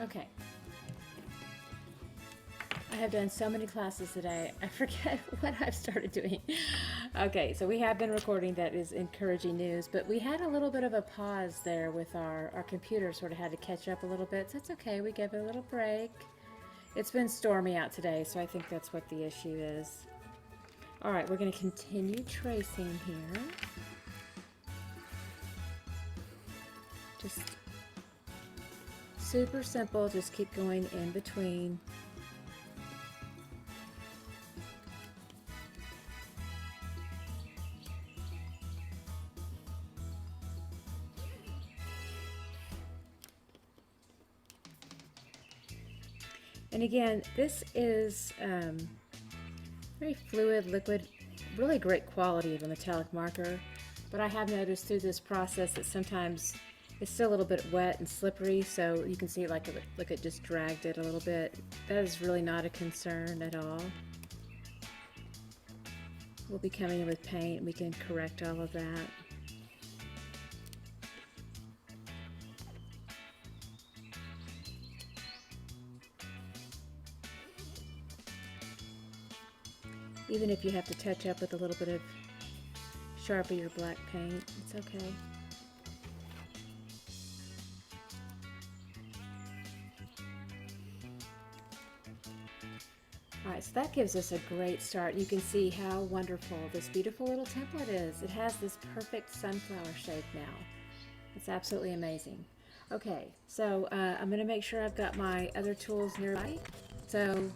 Okay. I have done so many classes today, I forget what I've started doing. Okay, so we have been recording, that is encouraging news, but we had a little bit of a pause there with our computer, sort of had to catch up a little bit, so it's okay, we gave it a little break. It's been stormy out today, so I think that's what the issue is. All right, we're going to continue tracing here. Just super simple, just keep going in between. And again, this is very fluid, liquid, really great quality of a metallic marker. But I have noticed through this process that sometimes it's still a little bit wet and slippery, so you can see like look, it just dragged it a little bit. That is really not a concern at all. We'll be coming in with paint and we can correct all of that. Even if you have to touch up with a little bit of Sharpie or black paint, it's okay. Alright, so that gives us a great start. You can see how wonderful this beautiful little template is. It has this perfect sunflower shape now. It's absolutely amazing. Okay, so I'm going to make sure I've got my other tools nearby. So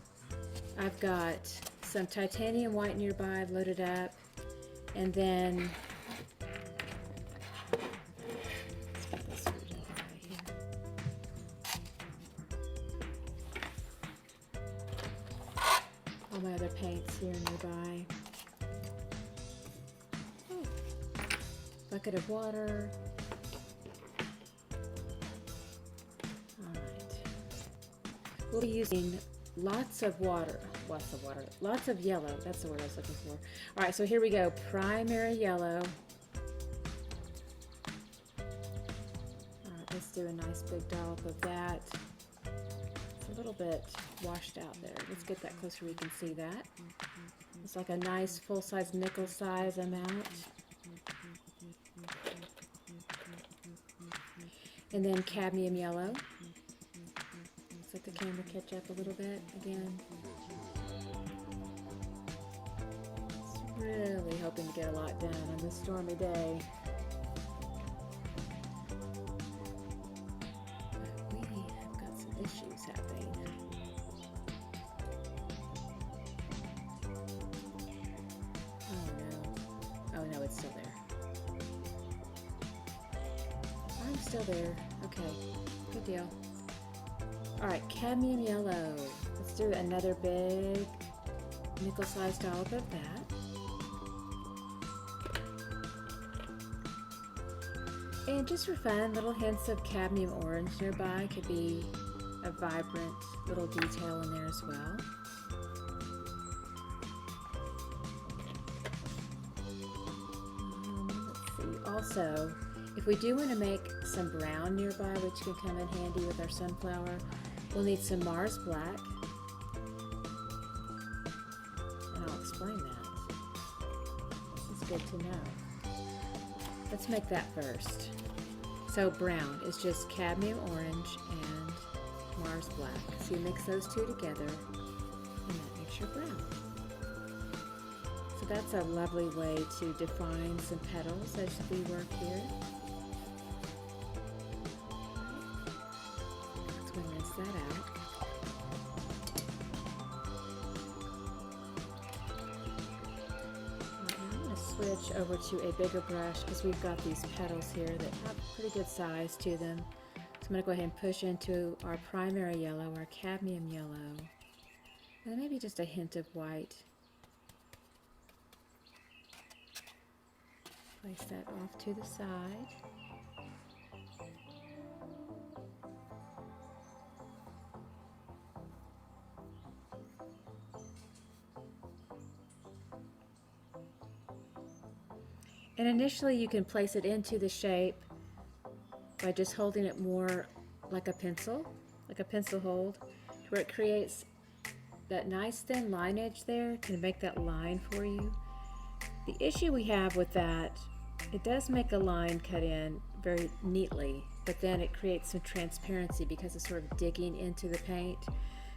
I've got some titanium white nearby, I've loaded up, and then all my other paints here nearby. Bucket of water. All right. We'll be using lots of yellow, that's the word I was looking for. All right, so here we go, primary yellow. All right, let's do a nice big dollop of that. It's a little bit washed out there. Let's get that closer where you can see that. It's like a nice full-size nickel size amount. And then cadmium yellow. Let the camera catch up a little bit again. Just really hoping to get a lot done on this stormy day. But we have got some issues happening. Oh no, it's still there. I'm still there. Okay, good deal. Alright, cadmium yellow. Let's do another big nickel-sized dollop of that. And just for fun, little hints of cadmium orange nearby could be a vibrant little detail in there as well. Let's see. Also, if we do want to make some brown nearby, which can come in handy with our sunflower, we'll need some Mars Black, and I'll explain that. This is good to know. Let's make that first. So brown is just cadmium orange and Mars Black. So you mix those two together, and that makes your brown. So that's a lovely way to define some petals as we work here. That out. I'm going to switch over to a bigger brush because we've got these petals here that have pretty good size to them. So I'm going to go ahead and push into our primary yellow, our cadmium yellow, and then maybe just a hint of white. Place that off to the side. And initially you can place it into the shape by just holding it more like a pencil like a pencil hold, where it creates that nice thin line edge there, can make that line for you. The issue we have with that, it does make a line cut in very neatly, but then it creates some transparency because it's sort of digging into the paint.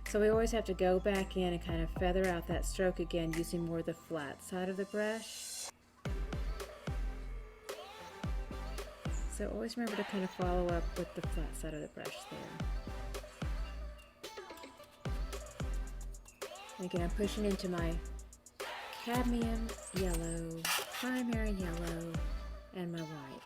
So we always have to go back in and kind of feather out that stroke again using more of the flat side of the brush. So always remember to kind of follow up with the flat side of the brush there. And again, I'm pushing into my Cadmium Yellow, Primary Yellow, and my white.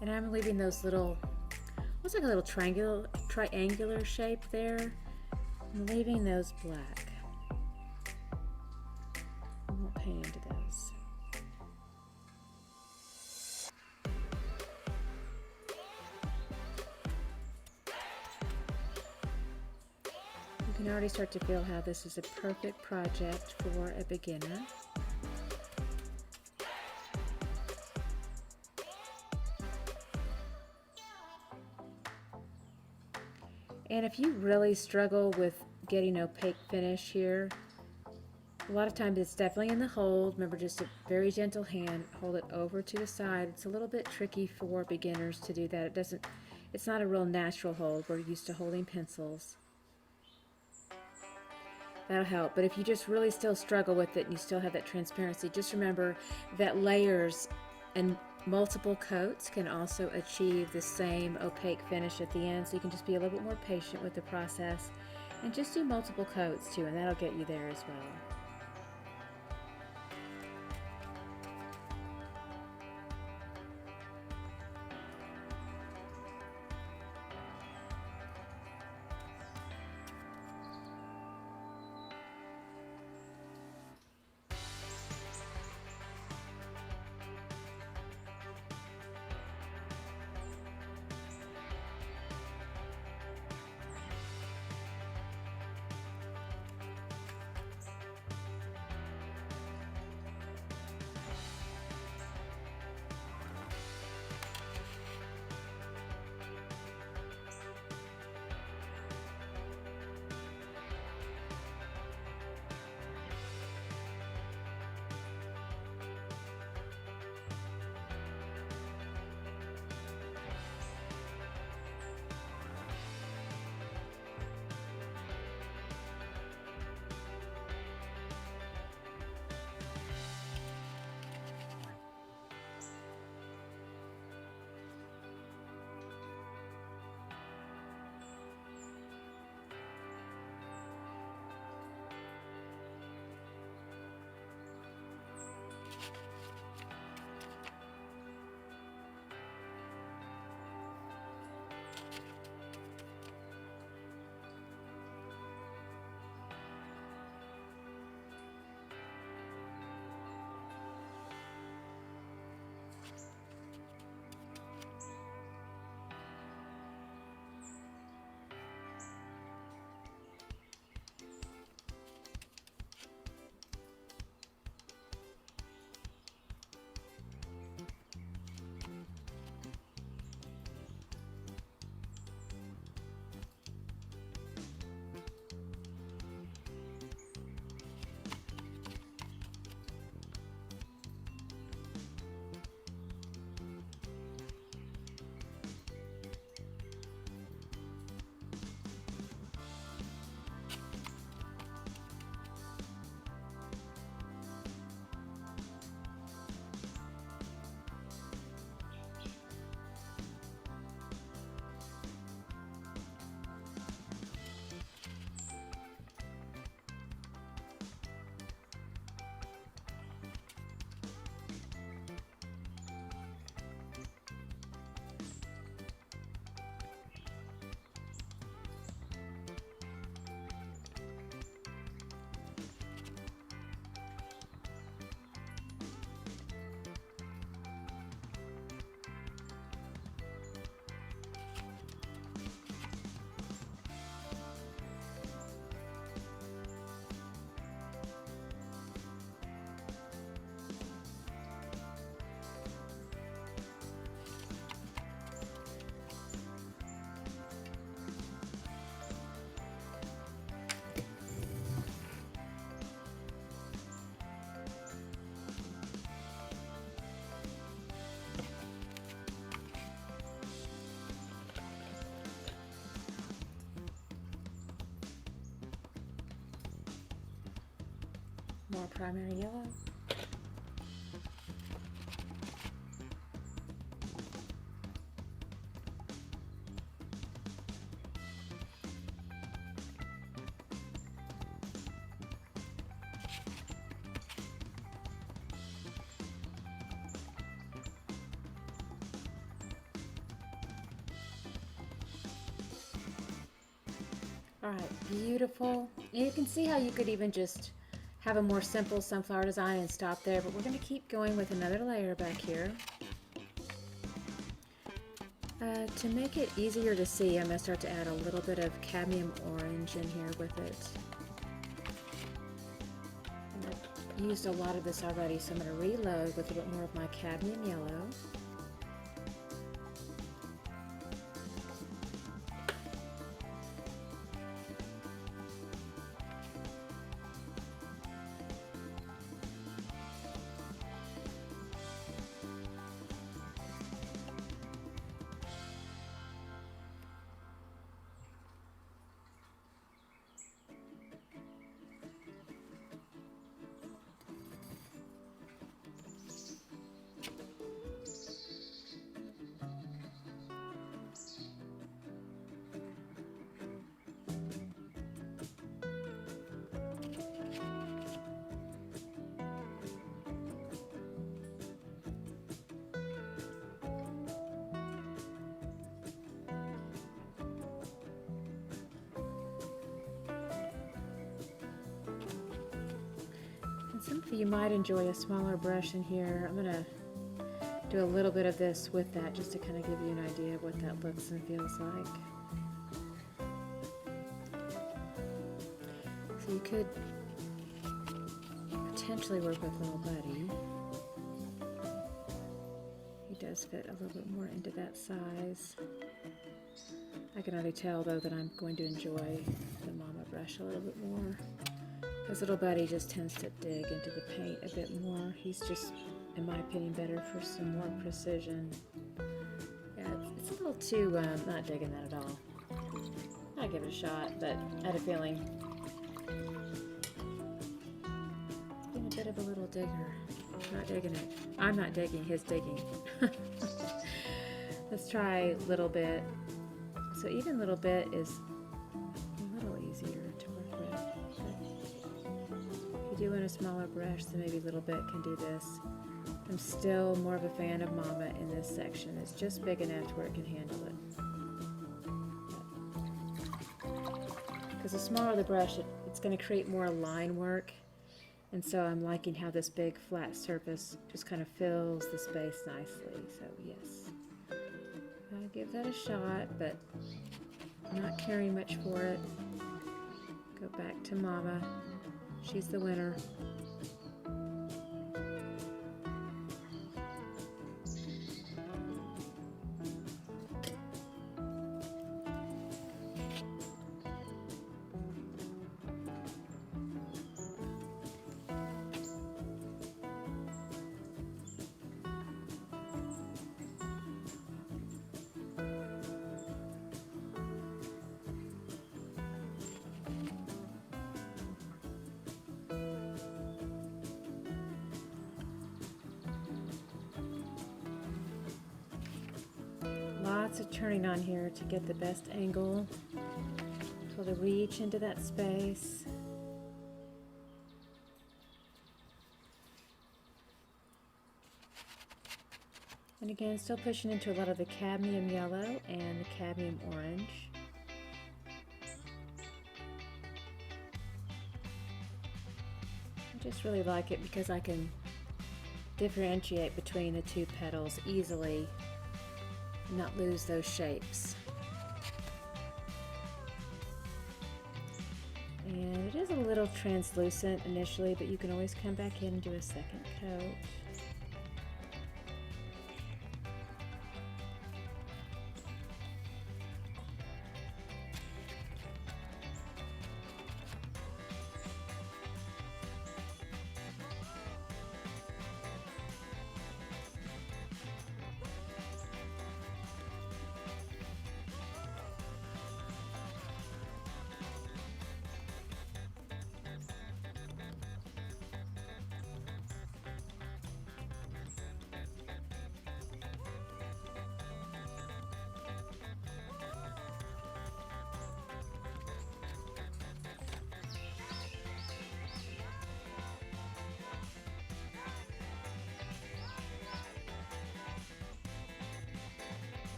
And I'm leaving those little, looks like a little triangular shape there. I'm leaving those black. I won't paint into those. You can already start to feel how this is a perfect project for a beginner. And if you really struggle with getting opaque finish here, a lot of times it's definitely in the hold. Remember, just a very gentle hand, hold it over to the side. It's a little bit tricky for beginners to do that. It's not a real natural hold. We're used to holding pencils. That'll help. But if you just really still struggle with it and you still have that transparency, just remember that layers and multiple coats can also achieve the same opaque finish at the end, so you can just be a little bit more patient with the process and just do multiple coats too, and that'll get you there as well. More primary yellow. All right, beautiful. And you can see how you could even just have a more simple sunflower design and stop there, but we're going to keep going with another layer back here. To make it easier to see, I'm going to start to add a little bit of cadmium orange in here with it. And I've used a lot of this already, so I'm going to reload with a bit more of my cadmium yellow. Some of you might enjoy a smaller brush in here. I'm going to do a little bit of this with that just to kind of give you an idea of what that looks and feels like. So you could potentially work with Little Buddy. He does fit a little bit more into that size. I can already tell though that I'm going to enjoy the Mama brush a little bit more. This Little Buddy just tends to dig into the paint a bit more. He's just, in my opinion, better for some more precision. Yeah, it's a little too, not digging that at all. I'd give it a shot, but I had a feeling. Being a bit of a little digger. Not digging it. I'm not digging, his digging. Let's try a little bit. So even a little bit is a little easier to work with. If you do want a smaller brush, then maybe a little bit can do this. I'm still more of a fan of Mama in this section. It's just big enough to where it can handle it. Because the smaller the brush, it's going to create more line work. And so I'm liking how this big flat surface just kind of fills the space nicely. So yes, I'll give that a shot, but not caring much for it. Go back to Mama. She's the winner. Lots of turning on here to get the best angle, so to reach into that space. And again, still pushing into a lot of the cadmium yellow and the cadmium orange. I just really like it because I can differentiate between the two petals easily and not lose those shapes. And it is a little translucent initially, but you can always come back in and do a second coat.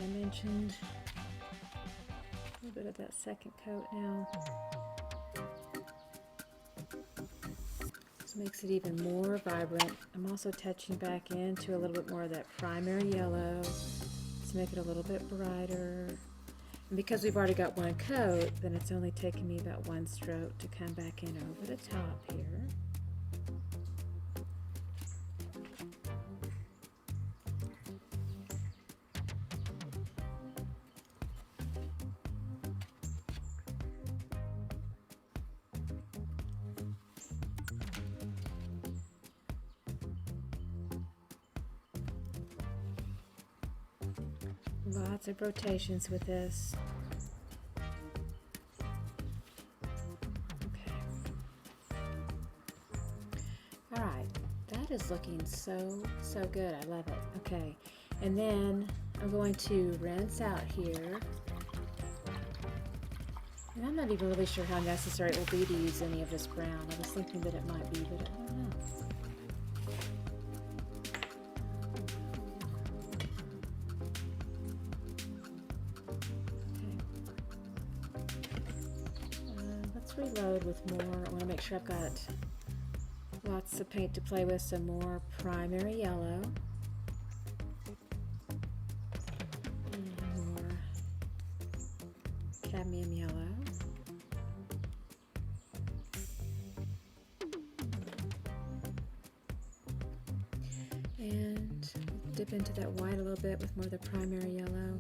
I mentioned. A little bit of that second coat now. This makes it even more vibrant. I'm also touching back into a little bit more of that primary yellow to make it a little bit brighter. And because we've already got one coat, then it's only taking me about one stroke to come back in over the top here. Lots of rotations with this. Okay. All right, that is looking so good. I love it. Okay, and then I'm going to rinse out here. And I'm not even really sure how necessary it will be to use any of this brown. I was thinking that it might be, but I don't know. Reload with more. I want to make sure I've got lots of paint to play with. Some more primary yellow. And more cadmium yellow. And dip into that white a little bit with more of the primary yellow.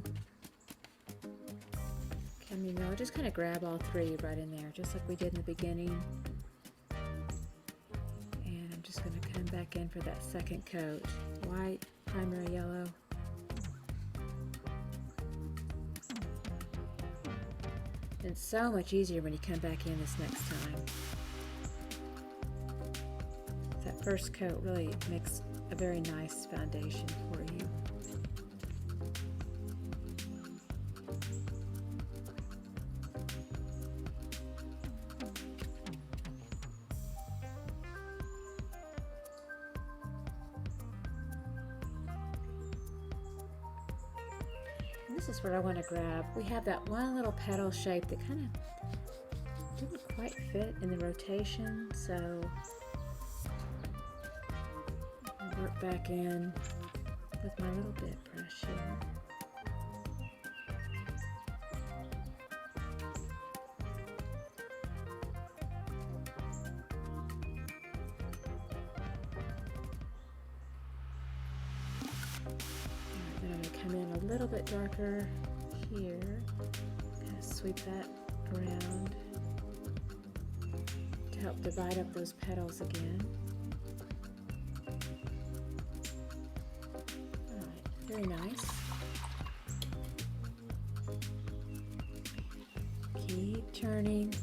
Cadmium yellow, just kind of grab all three right in there, just like we did in the beginning. And I'm just going to come back in for that second coat. White, primary yellow. And it's so much easier when you come back in this next time. That first coat really makes a very nice foundation for you. This is what I want to grab. We have that one little petal shape that kind of didn't quite fit in the rotation, so I'll work back in with my little bit brush here. A little bit darker here, kind of sweep that around to help divide up those petals again. Alright, very nice. Keep turning.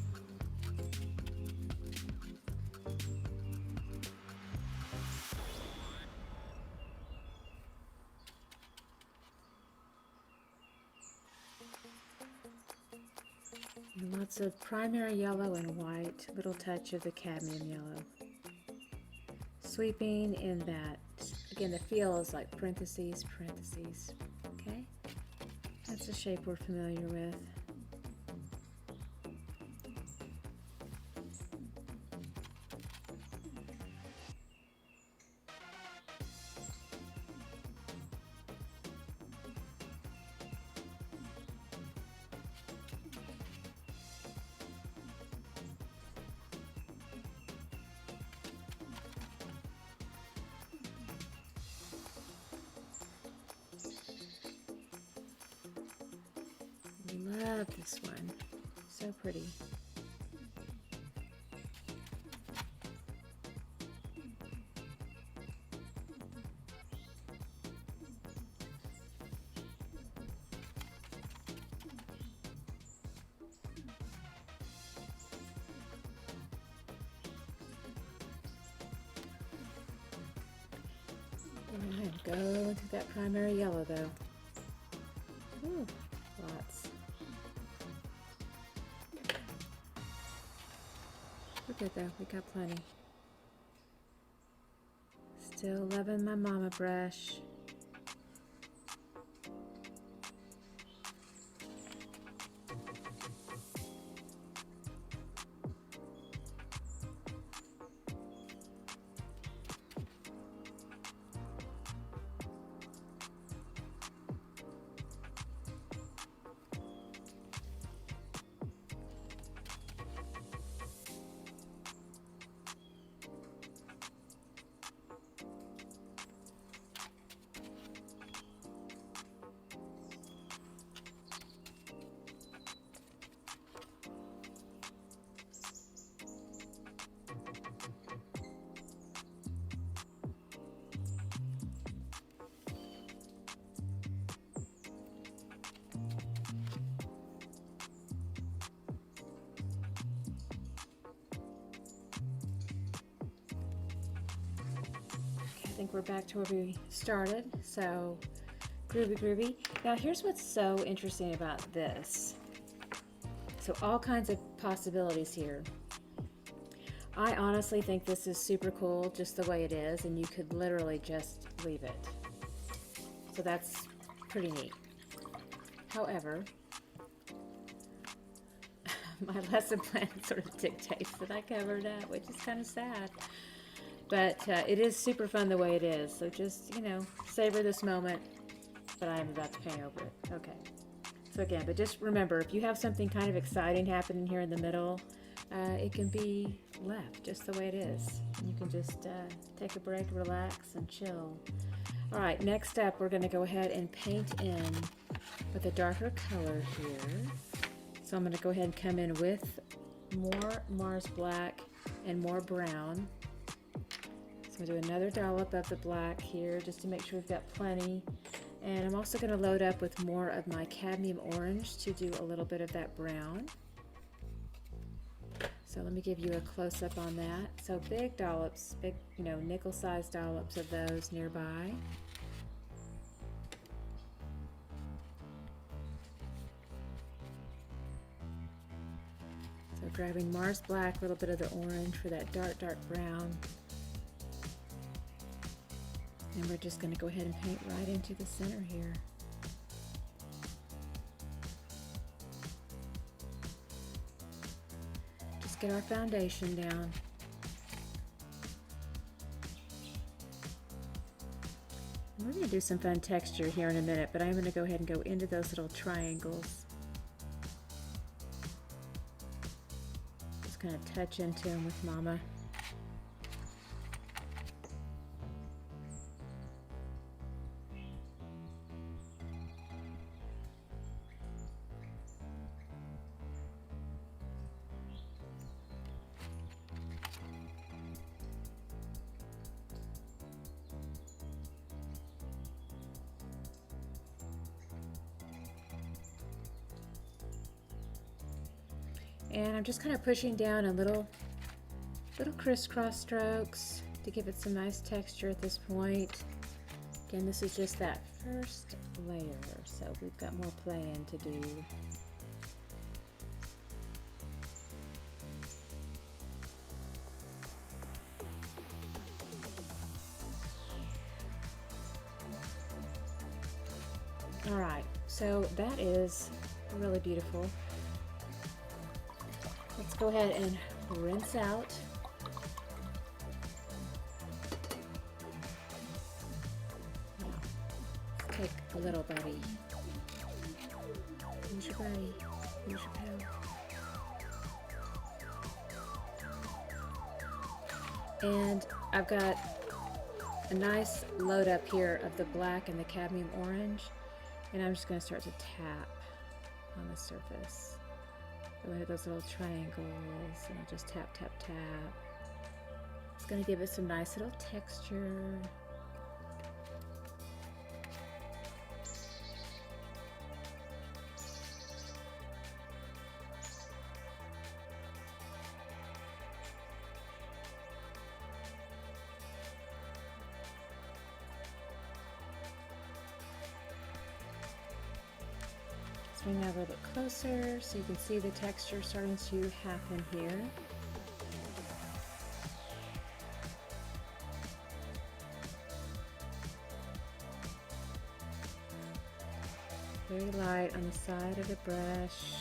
Lots of primary yellow and white, little touch of the cadmium yellow. Sweeping in that, again, the feel is like parentheses, parentheses, okay? That's a shape we're familiar with. Love this one. So pretty. And go into that primary yellow though. Ooh, lots. We're good though, we got plenty. Still loving my mama brush. think we're back to where we started. So groovy, groovy. Now here's what's so interesting about this. So all kinds of possibilities here. I honestly think this is super cool just the way it is, and you could literally just leave it. So that's pretty neat. However, my lesson plan sort of dictates that I cover that, which is kind of sad. But it is super fun the way it is. So just, you know, savor this moment. But I am about to paint over it. Okay. So again, but just remember, if you have something kind of exciting happening here in the middle, it can be left just the way it is. You can just take a break, relax, and chill. All right, next up, we're going to go ahead and paint in with a darker color here. So I'm going to go ahead and come in with more Mars Black and more brown. So I'm going to do another dollop of the black here just to make sure we've got plenty. And I'm also going to load up with more of my Cadmium Orange to do a little bit of that brown. So let me give you a close-up on that. So big dollops, big, you know, nickel-sized dollops of those nearby. So grabbing Mars Black, a little bit of the orange for that dark, dark brown. And we're just going to go ahead and paint right into the center here. Just get our foundation down. And we're going to do some fun texture here in a minute, but I'm going to go ahead and go into those little triangles. Just kind of touch into them with Mama. And I'm just kind of pushing down in little crisscross strokes to give it some nice texture at this point. Again, this is just that first layer, so we've got more playing to do. All right, so that is really beautiful. Let's go ahead and rinse out. Now, let's take a little buddy. Use your buddy. Use your pal. And I've got a nice load up here of the black and the cadmium orange. And I'm just going to start to tap on the surface. Go ahead, those little triangles, and I'll just tap, tap, tap. It's going to give it some nice little texture. Bring that a little bit closer so you can see the texture starting to happen here. Very light on the side of the brush.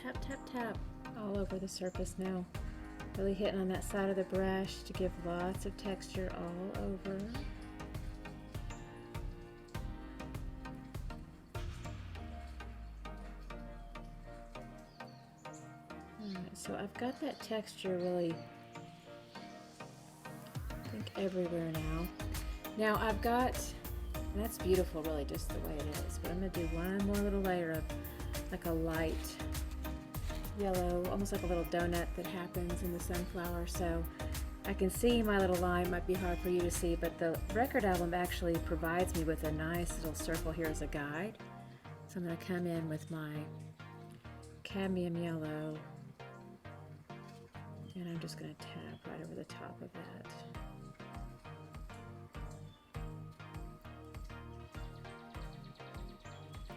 tap, tap, tap all over the surface now. Really hitting on that side of the brush to give lots of texture all over. Alright, so I've got that texture really, I think, everywhere now. Now I've got, that's beautiful really just the way it is, but I'm going to do one more little layer of like a light yellow, almost like a little donut that happens in the sunflower. So I can see my little line, might be hard for you to see, but the record album actually provides me with a nice little circle here as a guide. So I'm going to come in with my Cadmium Yellow, and I'm just going to tap right over the top of that.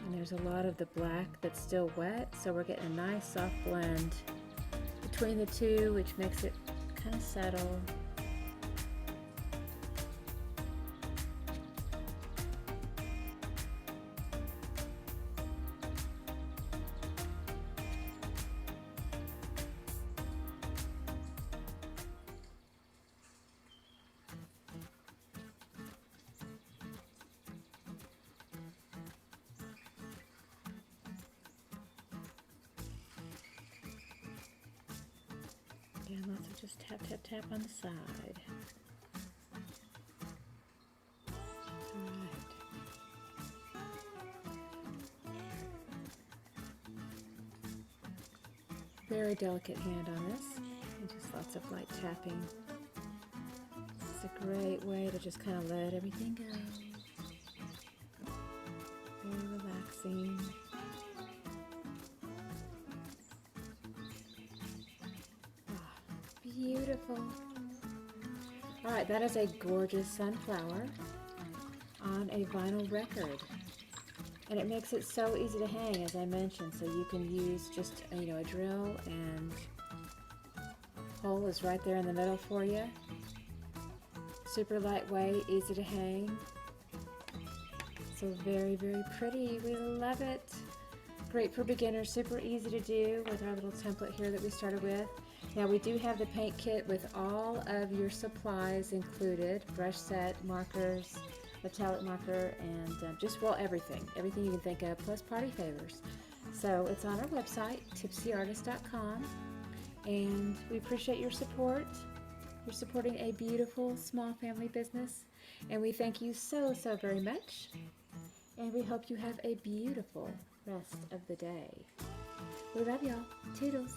And there's a lot of the black that's still wet, so we're getting a nice soft blend between the two, which makes it kind of settle. And lots of just tap, tap, tap on the side. Alright. Very delicate hand on this, and just lots of light tapping. It's a great way to just kind of let everything go. Very relaxing. Beautiful. All right, that is a gorgeous sunflower on a vinyl record, and it makes it so easy to hang, as I mentioned. So you can use just a drill, and hole is right there in the middle for you. Super lightweight, easy to hang. So very, very pretty. We love it. Great for beginners. Super easy to do with our little template here that we started with. Now we do have the paint kit with all of your supplies included, brush set, markers, metallic marker, and everything you can think of, plus party favors. So it's on our website, tipsyartist.com, and we appreciate your support. You're supporting a beautiful small family business, and we thank you so, so very much, and we hope you have a beautiful rest of the day. We love y'all. Toodles.